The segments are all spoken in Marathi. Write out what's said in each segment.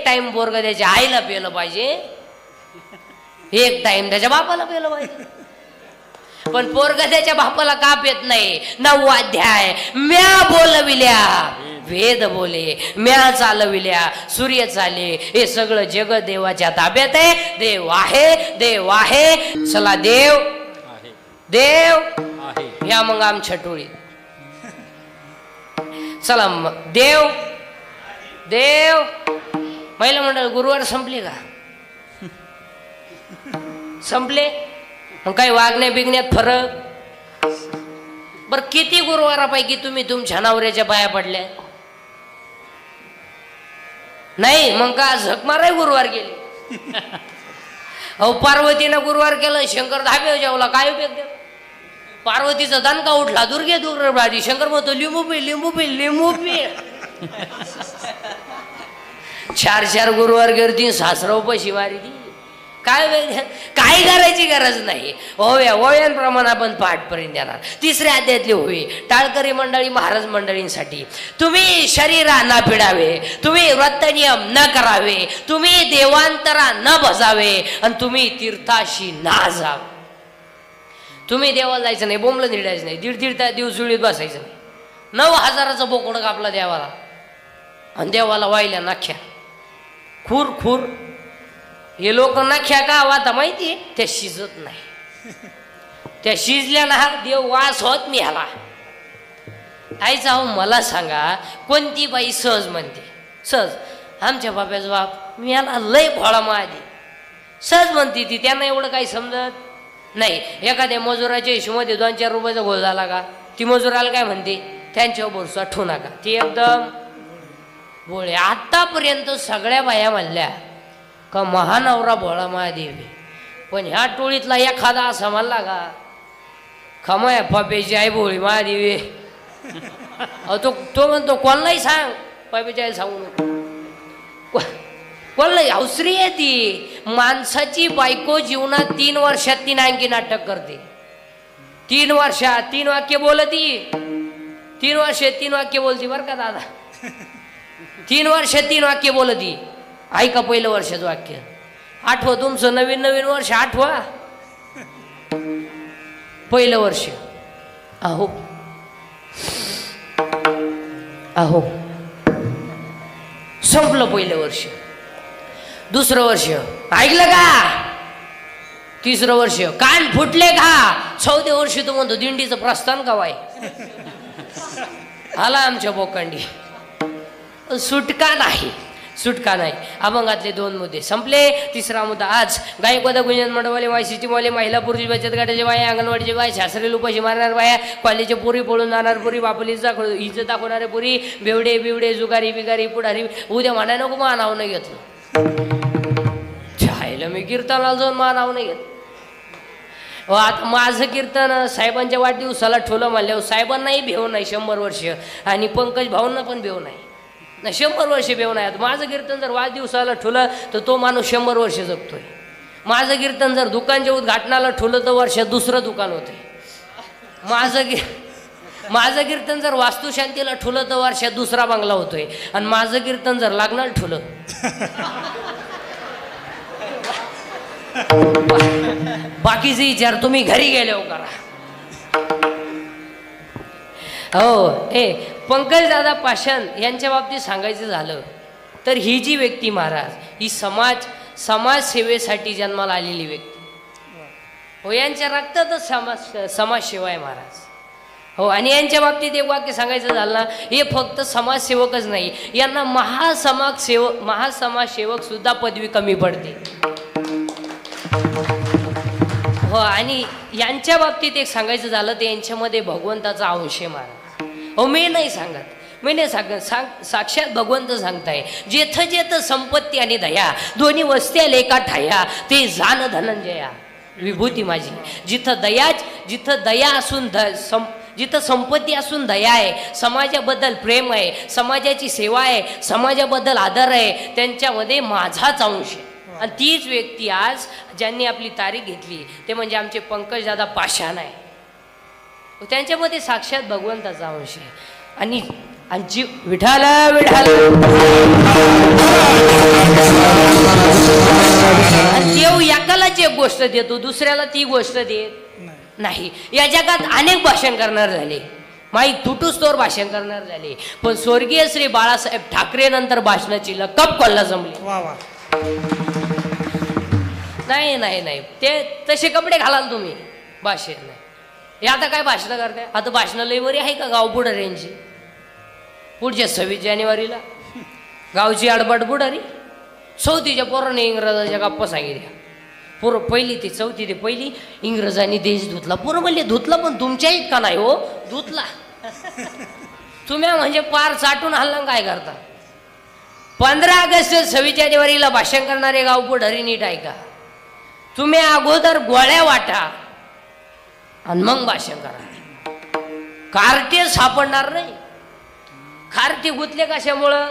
टाइम पोरग त्याच्या आईला पेलं पाहिजे, एक टाइम त्याच्या बापाला पेलं पाहिजे. पण पोरग त्याच्या बापाला का पेत नाही? 9वा अध्याय. म्या बोलविल्या वेद बोले, म्या चालविल्या सूर्य चाले, हे सगळं जग देवाच्या ताब्यात आहे. देव आहे, देव आहे. चला देव देव या मग आमच्या टोळीत. चला देव देव. महिला मंडळ गुरुवार संपले का? संपले. मग काही वागण्या बिगण्यात फरक? बर किती गुरुवारापैकी तुम्ही तुमच्या नवऱ्याच्या पाया पडल्या? नाही. मग का झक माराय गुरुवार गेले? अहो पार्वतीनं गुरुवार केलं, शंकर धाबे जेवला, काय उपयोग? पार्वतीचा दणका उठला, दुर्गे दुर्गे. शंकर म्हणतो लिंबू पी लिंबू पी लिंबू पी. 4 गुरुवार करती, सासरा उपाशी मारी ती. काय काही करायची गरज नाही. ओव्या ओव्यांप्रमाणे आपण पाठपर्यंत येणार. 3ऱ्या अध्यायातली होई टाळकरी मंडळी, महाराज मंडळींसाठी. तुम्ही शरीरा न पिडावे, तुम्ही व्रत नियम न करावे, तुम्ही देवांतरा न भजावे, आणि तुम्ही तीर्थाशी ना जावे. तुम्ही देवाला जायचं नाही, बोंबलं निडायचं नाही, 1.5 दिवस जुळीत बसायचं नाही. 9,000चं बोकडं कापला देवाला, आणि देवाला वाहिल्या नाख्या खूर खूर. हे लोक नाख्या का वाता माहिती? त्या शिजत नाही. त्या शिजल्या ना देव वास होत मी ह्याला. आईचा हो मला सांगा, कोणती बाई सहज म्हणते? सहज आमच्या बाप्याचा बाप मी याला लय भोळा मादी सहज म्हणते ती. त्यांना एवढं काही समजत नाही. एखाद्या मजुराच्या हिशोबामध्ये 2-4 रुपयाचा घोळ झाला का, ती मजुराला काय म्हणते? त्यांच्यावर भरोसा ठेवू नका, ती एकदम भोळे. आतापर्यंत सगळ्या बाया म्हणल्या का महानवरा भोळा महादेवी, पण ह्या टोळीतला एखादा असा म्हणला का खमाय पापेची आई भोळी महादेवी. तो म्हणतो कोणालाही सांग, पापेची आई सांगू नको. कोणालाही अवसरी आहे ती. माणसाची बायको जीवनात 3 वर्षात 3 आणखी नाटक करते. 3 वर्षात 3 वाक्य बोलती. 3 वर्षात 3 वाक्य बोलती बरं का दादा. 3 वर्षात 3 वाक्य बोलती. ऐका पहिलं वर्षाचं वाक्य. आठवा तुमचं नवीन वर्ष, आठवा पहिलं वर्ष. अहो अहो संपलं पहिलं वर्ष. 2रं वर्ष ऐकलं का? 3रं वर्ष कान फुटले का? 4थ्या वर्षी तो म्हणतो दिंडीचं प्रस्थान कवाय. आला आमच्या बोकांडी. सुटका नाही, सुटका नाही. अभंगातले 2 मुद्दे संपले. 3रा मुद्दा आज गायकवाद गुंजन मंडळवाले, वायसीची वाले, महिला पुरुष बचत गटाचे बाया, अंगणवाडीचे बाया, शास्त्रीय उपाशी मारणार बाया, कॉलेजचे पुरी पळून जाणार पुरी, बापलीचा इज्जत दाखवणारे पुरी, बेवडे बिवडे जुगारी बिगारी पुढारी. उद्या म्हणा नको मा नाव नाही घेतलं. छायला मी कीर्तनाला जाऊन मा नाव नाही घेतलं. आता माझं कीर्तन साहेबांच्या वाढदिवसाला ठेवलं म्हणल्यावर साहेबांनाही भेव नाही 100 वर्ष, आणि पंकज भाऊंना पण भेव नाही. 100 वर्ष बेव नाही. माझं कीर्तन जर वाढदिवसाला ठेवलं तर तो माणूस 100 वर्ष जगतोय. माझं कीर्तन जर दुकानच्या उद्घाटनाला ठेवलं तर वर्षात 2रं दुकान होते. माझं कीर्तन जर वास्तुशांतीला ठेवलं तर वर्षात 2रा बंगला होतोय. आणि माझं कीर्तन जर लग्नाला ठेवलं बाकीचे विचार तुम्ही घरी गेल्यावर करा. हो पंकज दादा पाषाण यांच्या बाबतीत सांगायचं झालं तर ही जी व्यक्ती महाराज, ही समाजसेवेसाठी जन्माला आलेली व्यक्ती हो. यांच्या रक्तातच समाजसेवा आहे महाराज हो. आणि यांच्या बाबतीत एक वाक्य सांगायचं झालं ना, हे फक्त समाजसेवकच नाही, यांना महासमाजसेवक सुद्धा पदवी कमी पडते हो. आणि यांच्या बाबतीत एक सांगायचं झालं तर यांच्यामध्ये भगवंताचा अंश आहे महाराज हो. मी नाही सांगत, साक्षात भगवंत सांगताय. जेथ जेथ संपत्ती आणि दया दोन्ही वस्त्या लेका ठाया, ते जाण धनंजया विभूती माझी. जिथं दया असून जिथं संपत्ती असून दया आहे, समाजाबद्दल प्रेम आहे, समाजाची सेवा आहे, समाजाबद्दल आदर आहे, त्यांच्यामध्ये माझाच अंश आहे. आणि तीच व्यक्ती आज ज्यांनी आपली तारीख घेतली ते म्हणजे आमचे पंकज दादा पाषाण आहे. त्यांच्यामध्ये साक्षात भगवंताचा अंश आहे. आणि जी विठाला विठाला गोष्ट देतो, दुसऱ्याला ती गोष्ट देत नाही. या जगात अनेक भाषण करणार झाले, माई तुटूस तोर भाषण करणार झाले, पण स्वर्गीय श्री बाळासाहेब ठाकरे नंतर भाषणाची लकप कोल्हा जमली. नाही नाही नाही, ते तसे कपडे घालाल तुम्ही, भाषण नाही. हे आता काय भाषण करताय? आता भाषण लई बरी आहे का गाव बुडाऱ्यांची? पुढच्या 26 जानेवारीला गावची आडबाट बुडारी, 34च्या पोराने इंग्रजाच्या गप्पा सांगितल्या. पोरं 1ली ते 4थी ते 1ली इंग्रजांनी देश धुतला. पोरं म्हणले धुतला, पण तुमच्या इतका नाही हो, धुतला. तुम्ही म्हणजे पार चाटून हल्ला काय करता? 15 ऑगस्ट 26 जानेवारीला भाषण करणारे गाव बुडारी नीट ऐका. तुम्ही अगोदर गोळ्या वाटा आणि मग भाषण करा. कार्टे सापडणार नाही. कार्टे गुतले कशामुळं?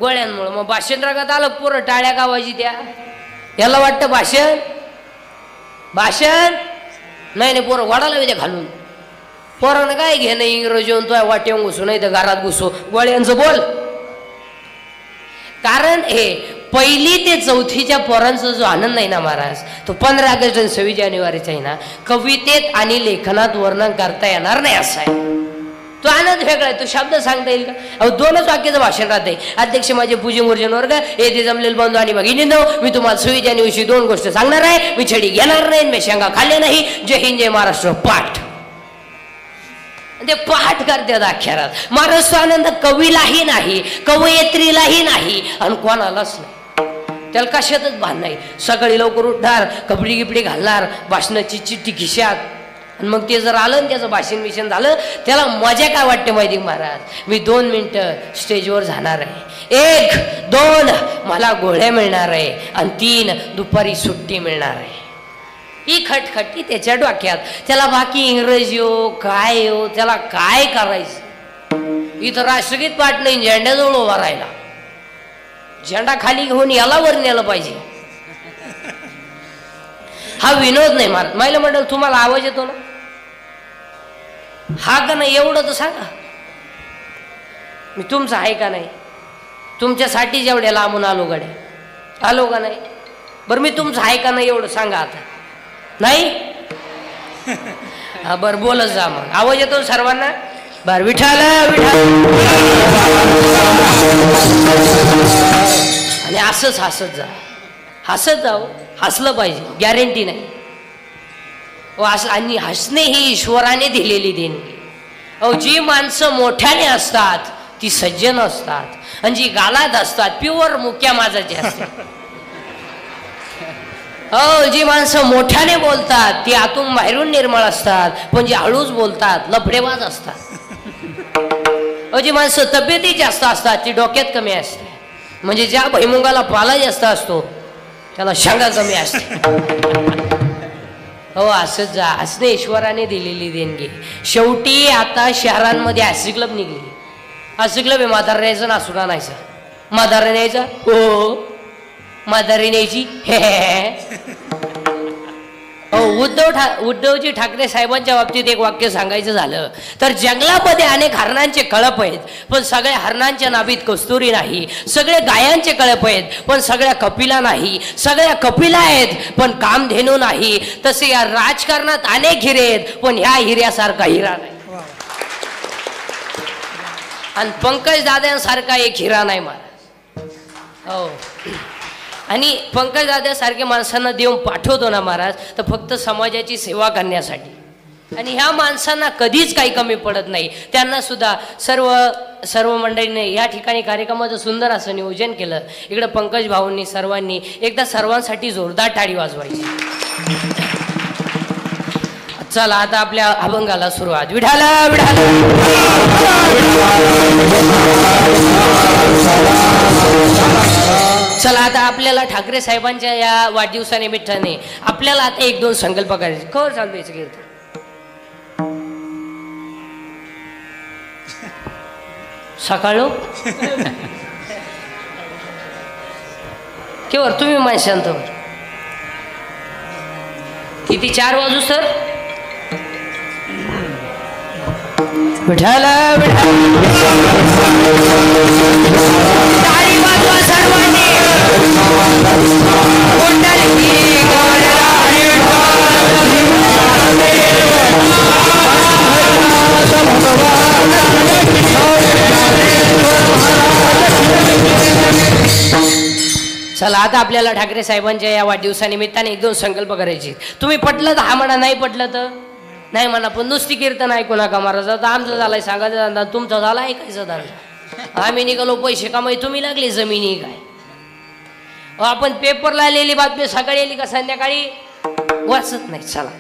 गोळ्यांमुळं. मग भाषण रंगात आलं, पोरं टाळ्या गावाची त्या. याला वाटतं भाषण भाषण नाही नाही, पोरं वाढायला विद्या घालून. पोरानं काय घेणं इंग्रजी तो वाटेवून घुसू, नाही तर घरात घुसू, गोळ्यांचं बोल. कारण हे 1ली ते 4थीच्या पोरांचा जो आनंद आहे ना महाराज, तो 15 ऑगस्ट आणि 26 जानेवारीचा आहे ना, कवितेत आणि लेखनात वर्णन करता येणार नाही असा आहे. तो आनंद वेगळा आहे. तो शब्द सांगता येईल का? अहो 2च वाक्याचं भाषण राहते. अध्यक्ष माझे पूजे मूर्जन वर्ग, येथे जमलेले बंधू आणि भगिनींनो, मी तुम्हाला 26 जानेवारीची 2 गोष्ट सांगणार आहे. मी छडी घेणार नाही, मी शेंगा खाल्ले नाही. जय हिंद जय महाराष्ट्र. पाठ. ते पाठ करतात अक्षरात. महाराष्ट्र आनंद कवीलाही नाही, कवयित्रीलाही नाही, आणि कोणालाच नाही. त्याला कशातच भान नाही. सकाळी लवकर उठणार, कपडे गिपडे घालणार, भाषणाची चिठ्ठी खिशात, आणि मग ते जर आलं त्याचं भाषण विषण झालं, त्याला मजा काय वाटते माहिती महाराज? मी 2 मिनिटं स्टेजवर जाणार आहे, 1 2 मला गोळ्या मिळणार आहे, आणि 3 दुपारी सुट्टी मिळणार आहे. ही खटखटी त्याच्या डोक्यात. त्याला बाकी इंग्रजी हो काय हो, त्याला काय करायचं? इथं राष्ट्रगीत पाठ नाही, झेंड्याजवळ उभा राहिला, झेंडा खाली घेऊन याला वर नेलं पाहिजे. हा विनोद नाही महाराज. महिला मंडळ तुम्हाला आवाज येतो ना? हा का नाही एवढं तर सांगा. मी तुमचं आहे का नाही? तुमच्यासाठी जेवढ्या लांबून आलो गड्या, आलो का नाही? बरं मी तुमचं आहे का नाही एवढं सांगा आता. नाही? हा बरं बोलत जा मग. आवाज येतो सर्वांना? बरं विठाला विठाल. आणि असंच हसत जा, हसत जाऊ. हसलं पाहिजे, गॅरंटी नाही. आणि हसणे ही ईश्वराने दिलेली देणगी. अहो जी माणसं मोठ्याने असतात ती सज्जन असतात, आणि जी गालात असतात प्युअर मुक्या माझाची असतात. हो जी माणसं मोठ्याने बोलतात ती आतून बाहेरून निर्मळ असतात, पण जी हळूच बोलतात लफडेबाज असतात. अहो जी माणसं तब्येती जास्त असतात ती डोक्यात कमी असते. म्हणजे ज्या भैमुगाला पाला जास्त असतो त्याला शेंगा कमी असते. हो असंच जा. असणे ईश्वराने दिलेली देणगी. शेवटी आता शहरांमध्ये आयसी क्लब निघली. आयसी क्लब आहे म्हातारा न्यायचं ना सुद्धा नाहीचा. म्हातारा न्यायचा हो, म्हातारी न्यायची हे. हो उद्धवजी ठाकरे साहेबांच्या बाबतीत एक वाक्य सांगायचं झालं तर, जंगलामध्ये अनेक हरणांचे कळप आहेत पण सगळ्या हरणांच्या नाभीत कस्तुरी नाही. सगळे गायांचे कळप आहेत पण सगळ्या कपिला नाही. सगळ्या कपिला आहेत पण कामधेनू नाही. तसे या राजकारणात अनेक हिरे आहेत पण ह्या हिऱ्यासारखा हिरा नाही. आणि पंकज दादांसारखा एक हिरा नाही महाराज. हो आणि पंकज दादासारख्या माणसांना देऊन पाठवतो ना महाराज तर फक्त समाजाची सेवा करण्यासाठी. आणि ह्या माणसांना कधीच काही कमी पडत नाही. त्यांना सुद्धा सर्व मंडळीने या ठिकाणी कार्यक्रमाचं सुंदर असं नियोजन केलं. इकडं पंकज भाऊंनी सर्वांनी एकदा सर्वांसाठी जोरदार टाळी वाजवायची. चला आता आपल्या अभंगाला सुरुवात. विठाला विठाला चला आता आपल्याला ठाकरे साहेबांच्या या वाढदिवसानिमित्ताने आपल्याला आता 1-2 संकल्प करायचे. खबर चालवायचं कीर्तन सकाळ केवर तुम्ही माणसांतर किती 4 वाजू सर. विठाला टाळी वाजवा सर्वांनी. चला आता आपल्याला ठाकरे साहेबांच्या या वाढदिवसानिमित्ताने 1-2 संकल्प करायचे. तुम्ही पटलं तर हा म्हणा, नाही पटलं तर नाही म्हणा. पण नुसती कीर्तन ऐकू नका महाराज. आता आमचं झालंय सांगायचं धंदा, तुमचा झाला ऐकायचा धंदा. आम्ही निघालो पैसे कमाई, तुम्ही लागले जमिनी काय. आपण पेपरला आलेली बातमी सकाळी आली का संध्याकाळी वाचत नाही. चला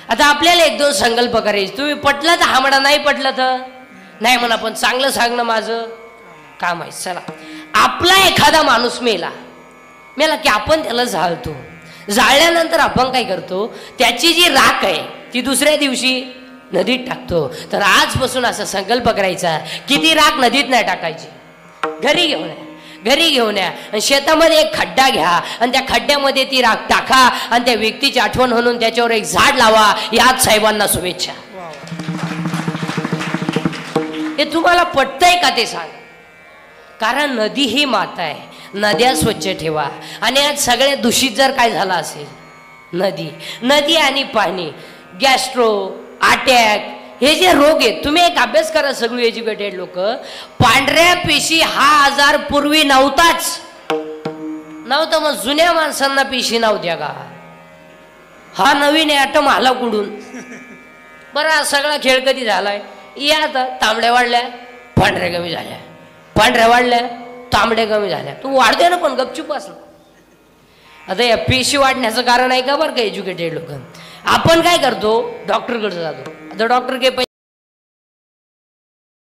आता आपल्याला 1-2 संकल्प करायचे. तुम्ही पटलं तर हा म्हणा, नाही पटलं तर नाही म्हणा. पण चांगलं सांगणं माझं काम आहे. चला, आपला एखादा माणूस मेला की आपण त्याला जाळतो. जाळल्यानंतर आपण काय करतो, त्याची जी राख आहे ती दुसऱ्या दिवशी नदीत टाकतो. तर आजपासून असा संकल्प करायचा की ती राख नदीत नाही टाकायची, घरी घेऊन या आणि शेतामध्ये एक खड्डा घ्या आणि त्या खड्ड्यामध्ये ती राख टाका आणि त्या व्यक्तीची आठवण म्हणून त्याच्यावर एक झाड लावा. याच साहेबांना शुभेच्छा. हे तुम्हाला पटतंय का ते सांग. कारण नदी ही माता आहे. नद्या स्वच्छ ठेवा. आणि आज सगळ्यात दूषित जर काय झालं असेल, नदी आणि पाणी, गॅस्ट्रो, अटॅक, हे जे रोग आहेत. तुम्ही एक अभ्यास करा सगळी एज्युकेटेड लोक, पांढऱ्या पेशी हा आजार पूर्वी नव्हताच. मग जुन्या माणसांना पेशी नव्हत्या का? हा नवीन ॲटम आला कुठून? बरं, हा सगळा खेळ कधी झालाय? या आता तांबड्या वाढल्या, पांढऱ्या कमी झाल्या, पांढऱ्या वाढल्या, तांबड्या कमी झाल्या. तू वाढते ना पण गपचूप असला. आता या पेशी वाढण्याचं कारण आहे का बरं का एज्युकेटेड लोक? आपण काय करतो, डॉक्टरकडे जातो. आता डॉक्टर काही